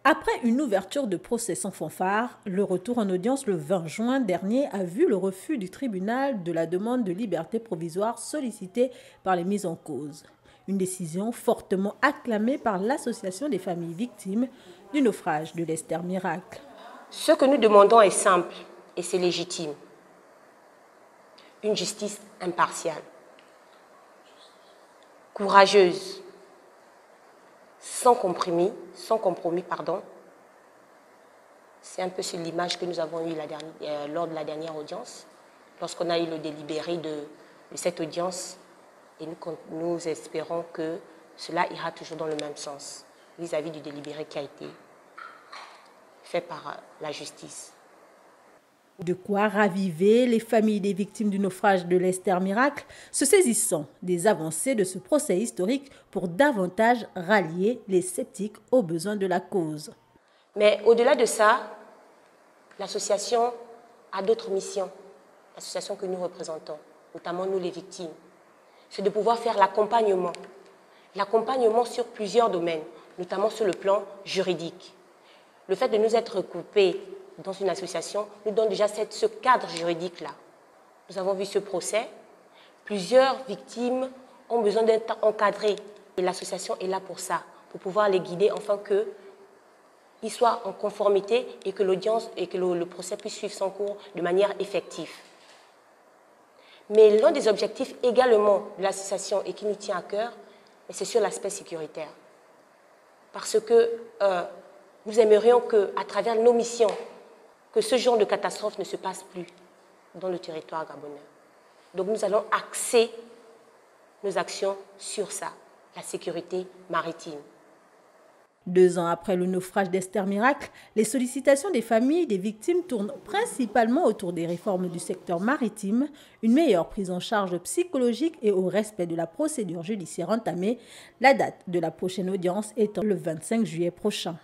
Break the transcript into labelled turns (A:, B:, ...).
A: Après une ouverture de procès sans fanfare, le retour en audience le 20 juin dernier a vu le refus du tribunal de la demande de liberté provisoire sollicitée par les mises en cause. Une décision fortement acclamée par l'Association des familles victimes du naufrage de l'Esther Miracle.
B: Ce que nous demandons est simple et c'est légitime. Une justice impartiale, courageuse, sans compromis. C'est un peu l'image que nous avons eue lors de la dernière audience, lorsqu'on a eu le délibéré de cette audience, et nous espérons que cela ira toujours dans le même sens vis-à-vis du délibéré qui a été fait par la justice.
A: De quoi raviver les familles des victimes du naufrage de l'Esther Miracle, se saisissant des avancées de ce procès historique pour davantage rallier les sceptiques aux besoins de la cause.
B: Mais au-delà de ça, l'association a d'autres missions, l'association que nous représentons, notamment nous les victimes. C'est de pouvoir faire l'accompagnement sur plusieurs domaines, notamment sur le plan juridique. Le fait de nous être regroupés dans une association nous donne déjà ce cadre juridique-là. Nous avons vu ce procès. Plusieurs victimes ont besoin d'être encadrées. Et l'association est là pour ça, pour pouvoir les guider afin qu'ils soient en conformité et que l'audience et que le procès puisse suivre son cours de manière effective. Mais l'un des objectifs également de l'association et qui nous tient à cœur, c'est sur l'aspect sécuritaire. Parce que nous aimerions qu'à travers nos missions, que ce genre de catastrophe ne se passe plus dans le territoire gabonais. Donc nous allons axer nos actions sur ça, la sécurité maritime.
A: 2 ans après le naufrage d'Esther Miracle, les sollicitations des familles des victimes tournent principalement autour des réformes du secteur maritime, une meilleure prise en charge psychologique et au respect de la procédure judiciaire entamée, la date de la prochaine audience étant le 25 juillet prochain.